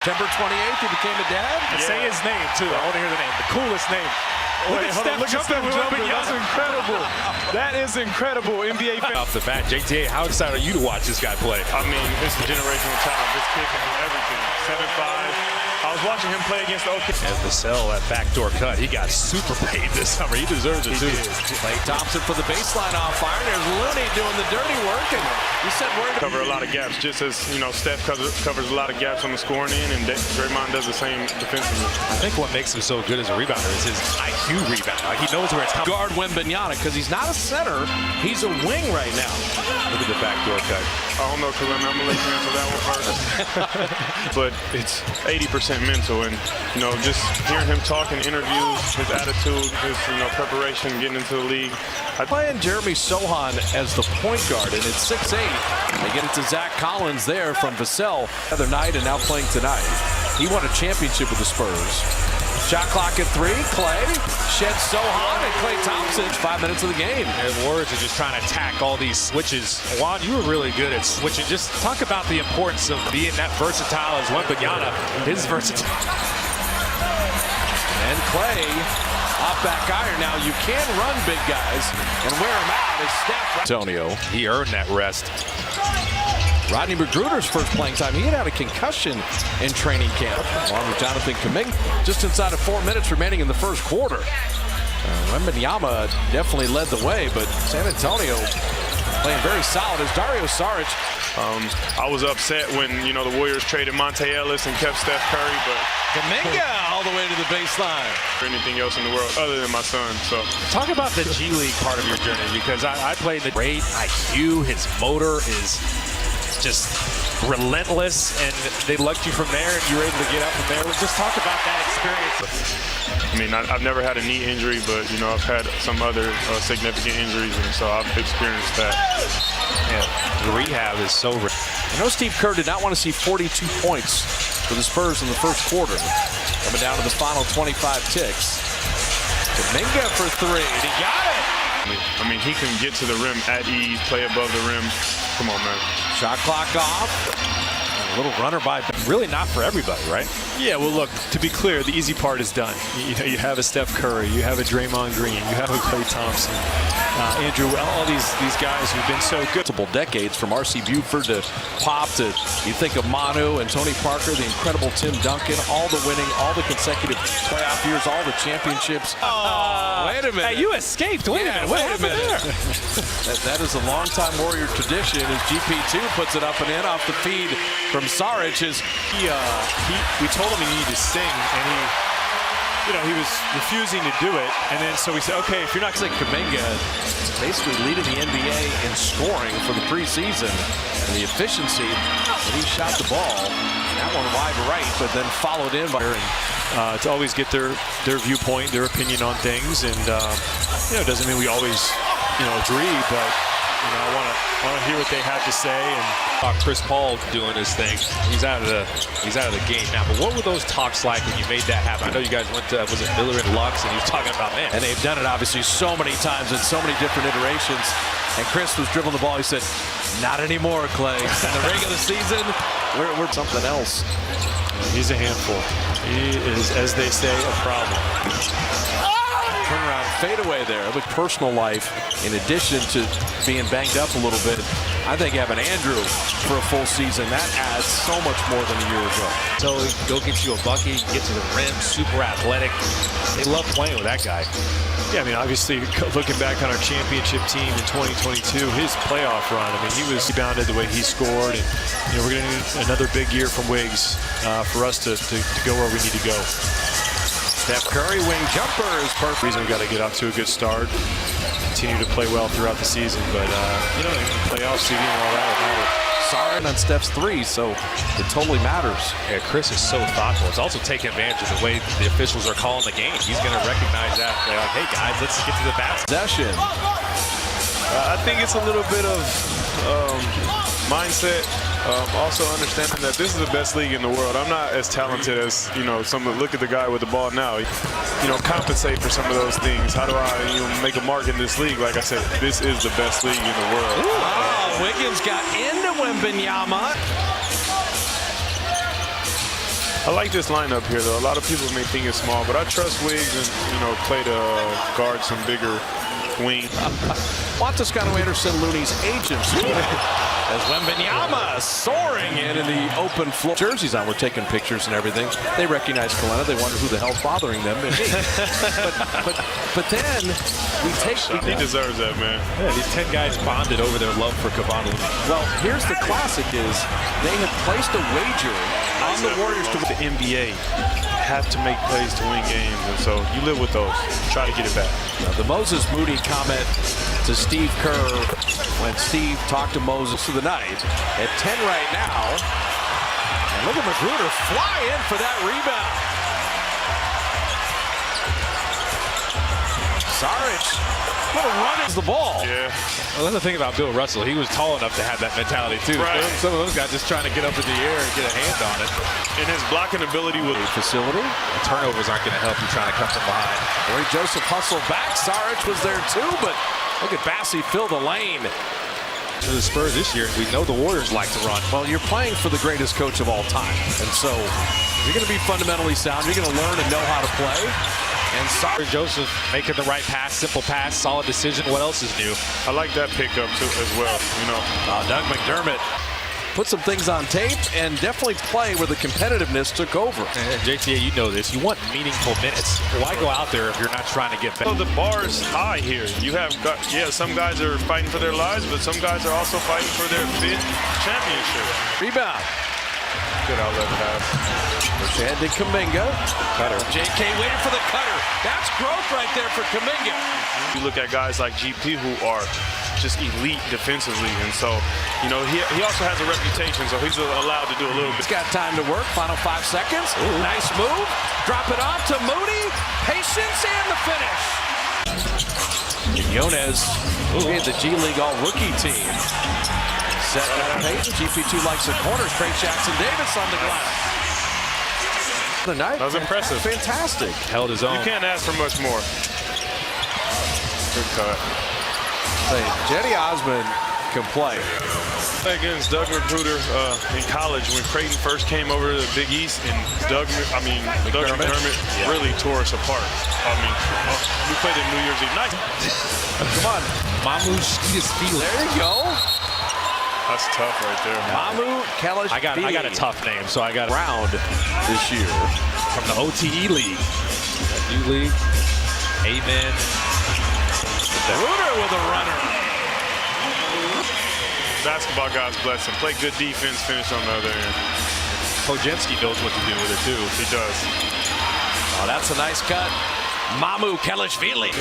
September 28th, he became a dad. And say his name, too. I want to hear the name. The coolest name. Look at Steph jumping. That's incredible. That is incredible. NBA fans. Off the bat, JTA, how excited are you to watch this guy play? I mean, it's a generational talent. This kid can do everything. 7'5". I was watching him play against the OK. As Vassell, that backdoor cut, he got super paid this summer. He deserves it, too. Klay Thompson for the baseline off fire. There's Looney doing the dirty work. And you said we're going to cover a lot of gaps, just as, Steph covers a lot of gaps on the scoring end, and Draymond does the same defensively. I think what makes him so good as a rebounder is his IQ rebound. Like, he knows where it's coming. Guard Wembanyama, because he's not a center. He's a wing right now. Look at the backdoor cut. I don't know, Kalim. I'm going to let you answer that one first. But it's 80% mental, and, just hearing him talk in interviews, his attitude, his, preparation, getting into the league. Playing Jeremy Sohan as the point guard, and it's 6'8". They get it to Zach Collins there from Vassell the other night and now playing tonight. He won a championship with the Spurs. Shot clock at 3. Klay sheds Sohan and Klay Thompson. 5 minutes of the game. And Warriors are just trying to attack all these switches. Juan, you were really good at switching. Just talk about the importance of being that versatile as Wembanyama. His versatility. And Klay off back iron. Now you can run big guys and wear them out as Steph. Antonio. He earned that rest. Rodney Magruder's first playing time. He had a concussion in training camp. Along with Jonathan Kuminga, just inside of 4 minutes remaining in the first quarter. Wembanyama definitely led the way, but San Antonio playing very solid as Dario Saric. I was upset when, the Warriors traded Monte Ellis and kept Steph Curry, but Kuminga all the way to the baseline. For anything else in the world other than my son. So talk about the G League part of your journey, because I played the great IQ. His motor is just relentless, and they lugged you from there, and you were able to get up from there. Just talk about that experience. I mean, I've never had a knee injury, but, I've had some other significant injuries, and so I've experienced that. Yeah, the rehab is so rich. I know Steve Kerr did not want to see 42 points for the Spurs in the first quarter. Coming down to the final 25 ticks. Kuminga for 3, and he got it! I mean, he can get to the rim at ease, play above the rim. Come on, man. Shot clock off. A little runner by, but really not for everybody, right? Yeah, well, look, to be clear, the easy part is done. You have a Steph Curry, you have a Draymond Green, you have a Klay Thompson, Andrew, all these guys who've been so good. Multiple decades, from R.C. Buford to Pop to, you think of Manu and Tony Parker, the incredible Tim Duncan, all the winning, all the consecutive playoff years, all the championships. Wait a minute. Hey, you escaped. Wait a minute. Wait a minute. that is a longtime Warrior tradition as GP2 puts it up and in off the feed from Saric. We told him he needed to sing, and he was refusing to do it. And then so we said, okay, if you're not going to Kuminga basically leading the NBA in scoring for the preseason, and the efficiency that he shot the ball. That one wide right, but then followed in by to always get their viewpoint, their opinion on things, and it doesn't mean we always agree, but I want to hear what they have to say. And Chris Paul doing his thing, he's out of the game now. But what were those talks like when you made that happen? I know you guys went to, was it Miller and Lux, and he was talking about, man. And they've done it obviously so many times in so many different iterations. And Chris was dribbling the ball. He said, "Not anymore, Klay. In the regular season, we're something else." He's a handful. He is, as they say, a problem. Turnaround fadeaway there. The personal life, in addition to being banged up a little bit, I think having Andrew for a full season, that adds so much more than a year ago. So go get you a bucket, get to the rim, super athletic. They love playing with that guy. Yeah, I mean, obviously, looking back on our championship team in 2022, his playoff run, I mean, he was rebounded the way he scored, and we're going to need another big year from Wiggs for us to go where we need to go. Steph Curry, wing jumper is perfect. Reason we got to get off to a good start, continue to play well throughout the season, but in the playoffs, and all that will matter. Sorry on Steph's 3, so it totally matters. Yeah, Chris is so thoughtful. It's also taking advantage of the way the officials are calling the game. He's going to recognize that. They're like, hey guys, let's get to the basket. Possession. I think it's a little bit of mindset. Also understanding that this is the best league in the world. I'm not as talented as, look at the guy with the ball now. Compensate for some of those things. How do I make a mark in this league? Like I said, this is the best league in the world. Wiggins got into Wembanyama. I like this lineup here, though. A lot of people may think it's small, but I trust Wiggs and, Clay to guard some bigger wing. Juan Toscano-Anderson, Looney's agents. As Wembanyama soaring in the open floor. Jerseys on, we're taking pictures and everything. They recognize Kalena. They wonder who the hell's bothering them. but then we take... He deserves that, man. Yeah, these 10 guys bonded over their love for Kevon Looney. Well, here's the classic is they had placed a wager on the Warriors to the NBA have to make plays to win games, and so you live with those. Try to get it back. Now, the Moses Moody comment to Steve Kerr when Steve talked to Moses of the night at 10 right now. And look at Magruder fly in for that rebound. Saric, what a run is the ball. Yeah. Well, that's the thing about Bill Russell. He was tall enough to have that mentality, too. Right. Some of those guys just trying to get up in the air and get a hand on it. And his blocking ability with Facility. Turnovers aren't going to help you trying to come from behind. Corey Joseph hustled back. Saric was there, too, but look at Bassey fill the lane. To the Spurs this year, we know the Warriors like to run. Well, you're playing for the greatest coach of all time, and so you're going to be fundamentally sound. You're going to learn and know how to play. And Corey Joseph making the right pass, simple pass, solid decision. What else is new? I like that pickup too as well. Doug McDermott put some things on tape and definitely play where the competitiveness took over. And JTA, you know this. You want meaningful minutes. Why go out there if you're not trying to get better? So the bar is high here. You have got, some guys are fighting for their lives, but some guys are also fighting for their fifth championship. Rebound. Good outlet pass. Push ahead to Kuminga. Cutter. JK waiting for the cutter. That's growth right there for Kuminga. You look at guys like GP who are just elite defensively, and so, he also has a reputation, so he's allowed to do a little bit. He's got time to work. Final 5 seconds. Ooh. Nice move. Drop it off to Moody. Patience and the finish. Quinones made the G League All-Rookie team. Set up Payton. GP2 likes the corners. Trey Jackson-Davis on the glass. The night. That was impressive. Fantastic. Held his own. You can't ask for much more. Good cut. Jetty Osman can play. Against Doug Magruder in college when Creighton first came over to the Big East, and Doug McDermott really tore us apart. We played in New Year's Eve night. Come on. Mamu Skeetasvili. There you go. That's tough right there. Mamu Kellish. I got a tough name, so I got round this year from the OTE League. New league. Amen. Ruder with a runner. Basketball guys bless him. Play good defense, finish on the other end. Podziemski knows what to do with it, too. He does. Oh, that's a nice cut. Mamu Kelishvili.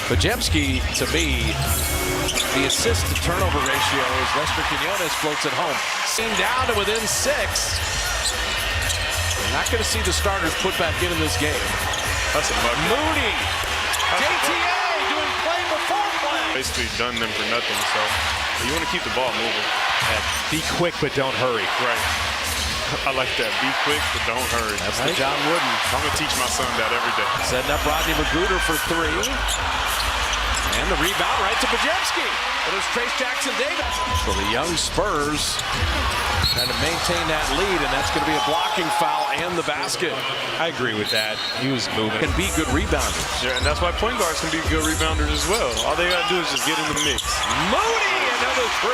Podziemski, to me, the assist-to-turnover ratio is Lester Quinones floats it home. Seen down to within 6. We're not going to see the starters put back in this game. That's a mug. Moody. JTA doing play before play. Basically done them for nothing, so you want to keep the ball moving. And be quick, but don't hurry. Right. I like that. Be quick, but don't hurry. That's the John Wooden. I'm going to teach my son that every day. Setting up Rodney Magruder for 3. And the rebound right to Podziemski. It was Trace Jackson-Davis. So the young Spurs trying to maintain that lead, and that's going to be a blocking foul and the basket. I agree with that. He was moving. Can be good rebounders. Yeah, and that's why point guards can be good rebounders as well. All they got to do is just get in the mix. Moody, another 3.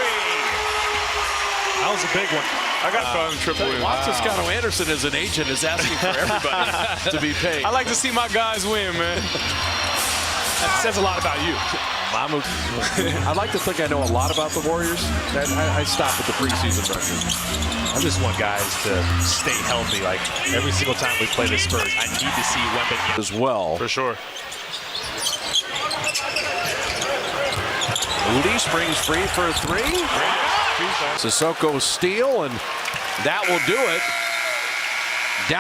That was a big one. I got to call him triple win. Juan Toscano-Anderson as an agent is asking for everybody to be paid. I like to see my guys win, man. That says a lot about you. I'd like to think I know a lot about the Warriors. I stop at the preseason record. I just want guys to stay healthy. Like every single time we play the Spurs, I need to see Wembanyama as well. For sure. Moody springs free for a 3. Sissoko steal, and that will do it.